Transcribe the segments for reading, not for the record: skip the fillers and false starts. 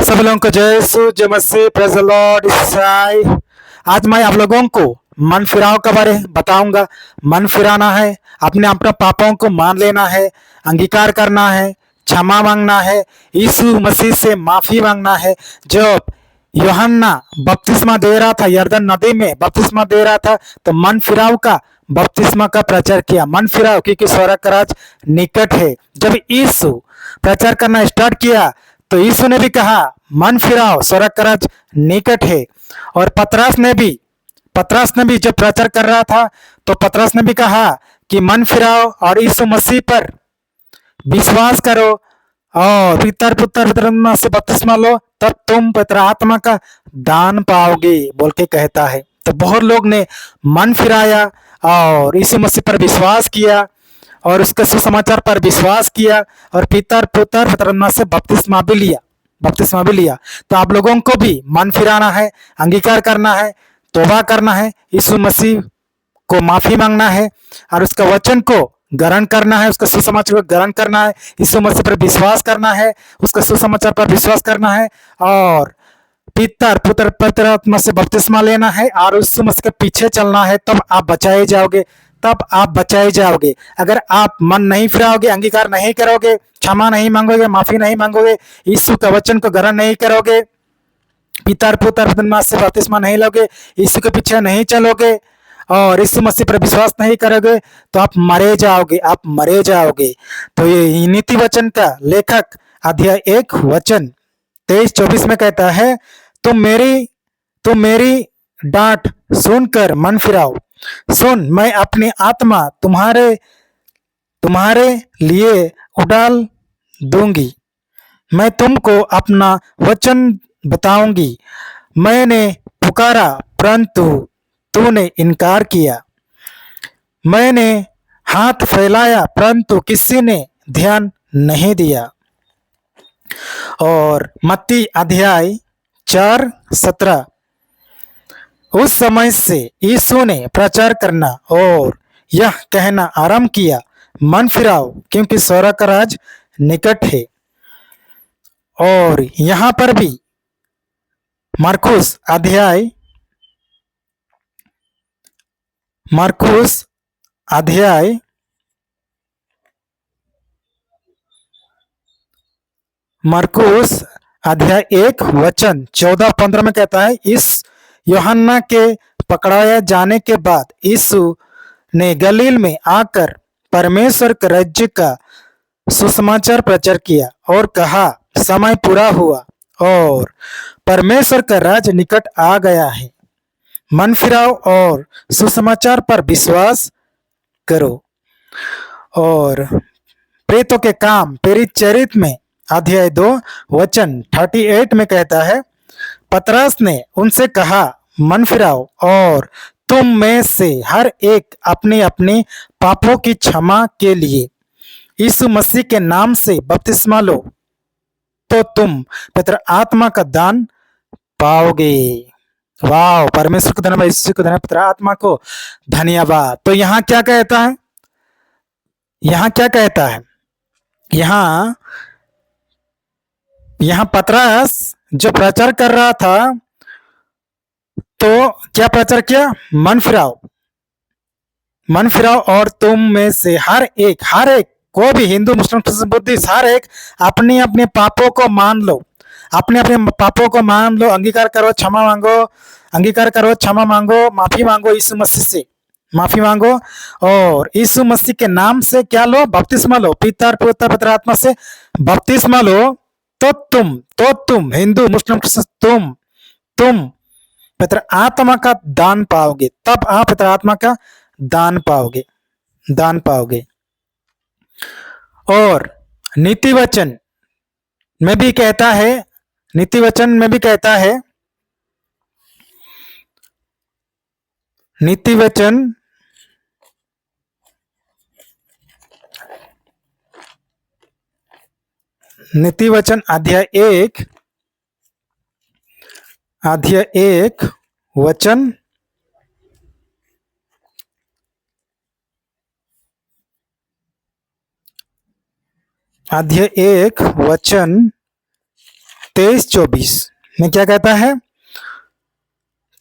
सब लोगों को जय यीशु जय मसीह प्रेज़ द लॉर्ड ईसाई। आज मैं आप लोगों को मन फिराव के बारे बताऊंगा। मन फिराना है, अपने अपने पापों को मान लेना है, अंगीकार करना है, क्षमा मांगना है, यीशु मसीह से माफी मांगना है। जब यूहन्ना बपतिस्मा दे रहा था, यरदन नदी में बपतिस्मा दे रहा था, तो मन फिराव का बपतिस्मा का प्रचार किया। मन फिराव क्योंकि स्वर्ग का राज निकट है। जब यीशु प्रचार करना स्टार्ट किया तो यीशु ने भी कहा मन फिराओ, स्वर्ग का राज निकट है। और पतरस ने भी जब प्रचार कर रहा था तो पतरस ने भी कहा कि मन फिराओ और यीशु मसीह पर विश्वास करो और पितर पुत्र पवित्र से बपतिस्मा लो, तब तुम पवित्र आत्मा का दान पाओगे बोल के कहता है। तो बहुत लोग ने मन फिराया और यीशु मसीह पर विश्वास किया और उसके सुसमाचार पर विश्वास किया और पितर पुत्र पवित्र से बपतिस्मा भी लिया। तो आप लोगों को भी मन फिराना है, अंगीकार करना है, तौबा करना है, यीशु मसीह को माफी मांगना है और उसका वचन को ग्रहण करना है, उसका सुसमाचार को ग्रहण करना है, यीशु मसीह पर विश्वास करना है, उसका सुसमाचार पर विश्वास करना है और पितर पुत्र पवित्र आत्मा से बपतिस्मा लेना है और यीशु मसीह के पीछे चलना है। तब आप बचाए जाओगे। अगर आप मन नहीं फिराओगे, अंगीकार नहीं करोगे, क्षमा नहीं मांगोगे, माफी नहीं मांगोगे, यीशु का वचन को ग्रहण नहीं करोगे, पितर पुत्र पवित्र से बपतिस्मा नहीं लोगे, यीशु के पीछे नहीं चलोगे और यीशु मसीह पर विश्वास नहीं करोगे, तो आप मरे जाओगे। तो ये नीति वचन का लेखक अध्याय 1 वचन 23-24 में कहता है, तुम मेरी डांट सुनकर मन फिराओ। सुन, मैं अपनी आत्मा तुम्हारे लिए उड़ाल दूंगी। मैं तुमको अपना वचन बताऊंगी। मैंने पुकारा परंतु तूने इनकार किया। मैंने हाथ फैलाया परंतु किसी ने ध्यान नहीं दिया। और मत्ती अध्याय 4:17, उस समय से यीशु ने प्रचार करना और यह कहना आरंभ किया, मन फिराओ क्योंकि स्वर्ग का राज निकट है। और यहाँ पर भी मरकुस अध्याय 1 वचन 14-15 में कहता है, इस यूहन्ना के पकड़ाए जाने के बाद यीशु ने गलील में आकर परमेश्वर के राज्य का सुसमाचार प्रचार किया और कहा, समय पूरा हुआ और परमेश्वर का राज निकट आ गया है। मन फिराओ और सुसमाचार पर विश्वास करो। और प्रेतों के काम प्रेरित चरित्र में अध्याय 2 वचन 38 में कहता है, पतरस ने उनसे कहा, मन फिराओ और तुम में से हर एक अपने अपने पापों की क्षमा के लिए यीशु मसीह के नाम से बपतिस्मा लो, तो तुम पवित्र आत्मा का दान पाओगे। वाह, परमेश्वर को धन्यवाद, यीशु को धन्यवाद, पवित्र आत्मा को धन्यवाद। तो यहाँ क्या कहता है? यहाँ पतरस जो प्रचार कर रहा था, तो क्या प्रचार किया? मन फिराओ और तुम में से हर एक कोई भी हिंदू मुस्लिम बुद्धिस्ट हर एक अपने अपने पापों को मान लो, अंगीकार करो, क्षमा मांगो, माफी मांगो, यीशु मसीह से माफी मांगो और यीशु मसीह के नाम से क्या लो? बपतिस्मा लो, पितर पुत्र पवित्र आत्मा से बपतिस्मा लो, तो तुम हिंदू मुस्लिम तुम पवित्र आत्मा का दान पाओगे। तब आप पवित्र आत्मा का दान पाओगे। और नीति वचन में भी कहता है, नीति वचन में भी कहता है, नीति वचन अध्याय 1 वचन 1 23:24 में क्या कहता है?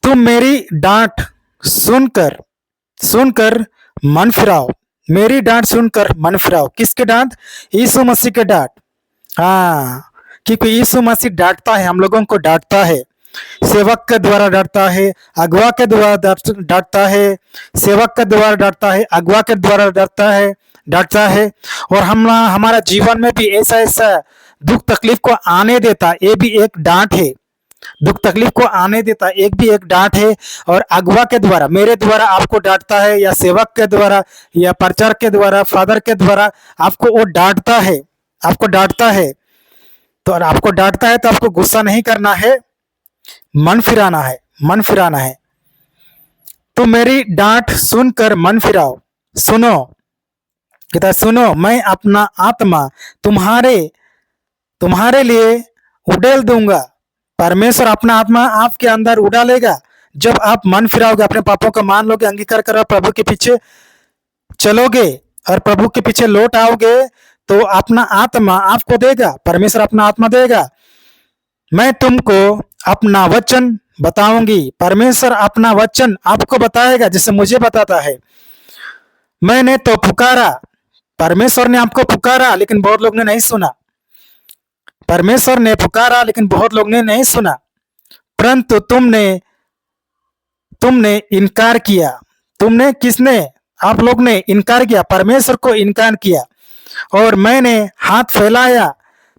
तुम मेरी डांट सुनकर सुनकर मन फिराओ। मेरी डांट सुनकर मन फिराओ। किसके डांट? यीशु मसीह के डांट। हाँ, क्योंकि यीशु मसीह डांटता है, हम लोगों को डांटता है। सेवक के द्वारा डांटता है, अगुआ के द्वारा डांटता है, सेवक के द्वारा डांटता है, अगुआ के द्वारा डांटता है। और हम हमारा जीवन में भी ऐसा ऐसा दुख तकलीफ को आने देता, ये भी एक डांट है। दुख तकलीफ को आने देता एक भी एक डांट है। और अगुआ के द्वारा, मेरे द्वारा आपको डांटता है, या सेवक के द्वारा, या प्रचारक के द्वारा, फादर के द्वारा आपको वो डांटता है, आपको डांटता है। तो आपको डांटता है तो आपको गुस्सा नहीं करना है, मन फिराना है, मन फिराना है। तो मेरी डांट सुनकर मन फिराओ। सुनो, कहता है सुनो, मैं अपना आत्मा तुम्हारे तुम्हारे लिए उड़ेल दूंगा। परमेश्वर अपना आत्मा आपके अंदर उड़ालेगा जब आप मन फिराओगे, अपने पापों को मान लोगे, अंगीकार करो, प्रभु के पीछे चलोगे और प्रभु के पीछे लौट आओगे, तो अपना आत्मा आपको देगा, परमेश्वर अपना आत्मा देगा। मैं तुमको अपना वचन बताऊंगी। परमेश्वर अपना वचन आपको बताएगा, जैसे मुझे बताता है। मैंने तो पुकारा, परमेश्वर ने आपको पुकारा, लेकिन बहुत लोग ने नहीं सुना। परमेश्वर ने पुकारा, लेकिन बहुत लोग ने नहीं सुना। परंतु तुमने इनकार किया। तुमने किसने? आप लोग ने इनकार किया, परमेश्वर को इनकार किया। और मैंने हाथ फैलाया,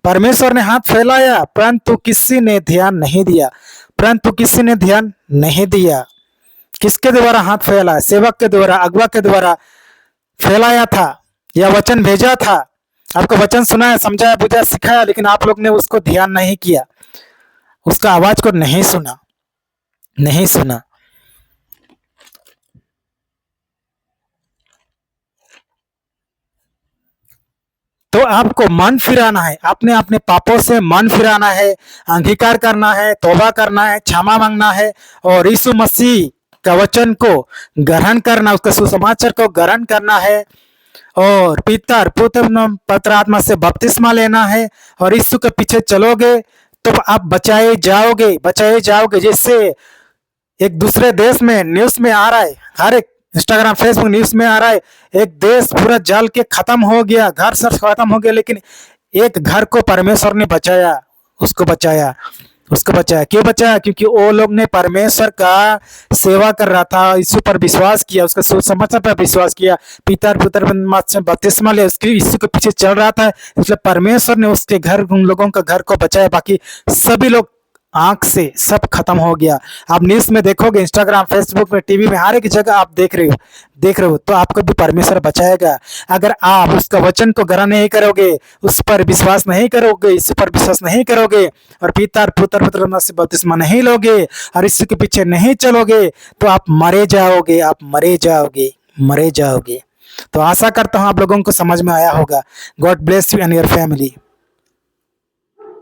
परमेश्वर ने हाथ फैलाया, परंतु किसी ने ध्यान नहीं दिया। परंतु किसी ने ध्यान नहीं दिया। किसके द्वारा हाथ फैलाया? सेवक के द्वारा, अगुआ के द्वारा फैलाया था, या वचन भेजा था, आपको वचन सुनाया, समझाया, बुझाया, सिखाया, लेकिन आप लोग ने उसको ध्यान नहीं किया, उसका आवाज को नहीं सुना, नहीं सुना। तो आपको मन फिराना है, अपने अपने पापों से मन फिराना है, अंगीकार करना है, तौबा करना है, क्षमा मांगना है, और यीशु मसीह का वचन को ग्रहण करना, उसका सुसमाचार को ग्रहण करना है, और पिता पुत्र पवित्र आत्मा से बपतिस्मा लेना है, और यीशु के पीछे चलोगे तो आप बचाए जाओगे, बचाए जाओगे। जैसे एक दूसरे देश में न्यूज में आ रहा है, हर एक इंस्टाग्राम फेसबुक न्यूज में आ रहा है, एक देश पूरा जल के खत्म हो गया, घर सब खत्म हो गया, लेकिन एक घर को परमेश्वर ने बचाया, उसको बचाया, उसको बचाया। क्यों बचाया? क्योंकि वो लोग ने परमेश्वर का सेवा कर रहा था, यीशु पर विश्वास किया, उसका सुसमाचार पर विश्वास किया, पिता पुत्र से बपतिस्मा लिया, उसके यीशु के पीछे चल रहा था, इसलिए परमेश्वर ने उसके घर, उन लोगों का घर को बचाया। बाकी सभी लोग आंख से सब खत्म हो गया। आप न्यूज में देखोगे, इंस्टाग्राम, फेसबुक में, टीवी में, हर एक जगह आप देख रहे हो, तो आपको भी परमेश्वर बचाएगा। अगर आप उसका वचन को ग्रहण नहीं करोगे, उस पर विश्वास नहीं करोगे, इस पर विश्वास नहीं करोगे, और पिता पुत्र से बपतिस्मा नहीं लोगे, और इसके पीछे नहीं चलोगे, तो आप मरे जाओगे, आप मरे जाओगे, मरे जाओगे। तो आशा करता हूँ आप लोगों को समझ में आया होगा। God bless you and your family.